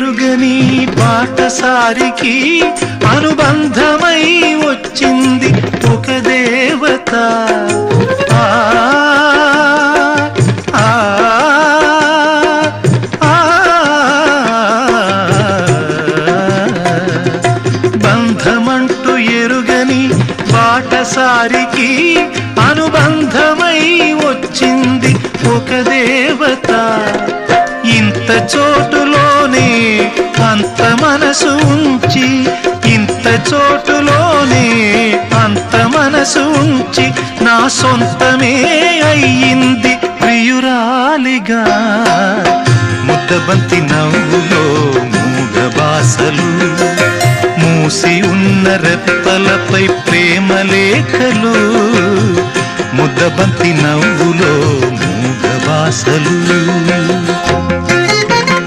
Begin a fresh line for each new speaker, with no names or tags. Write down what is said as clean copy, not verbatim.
ఎరుగని బాటసారికి అనుబంధమై వచ్చింది ఒక దేవత. బంధమంటూ ఎరుగని బాటసారికి అనుబంధమై వచ్చింది ఒక దేవత. ఇంత చోటులోనే అంత మనసు ఉంచి, ఇంత చోటులోనే అంత మనసు ఉంచి నా సొంతమే అయ్యింది ప్రియురాలిగా. ముద్దబంతి నవ్వులో మూగ బాసలు, మూసి ఉన్న రెప్పలపై ప్రేమ లేఖలు. ముద్దబంతి నవ్వులో మూగ బాసలు.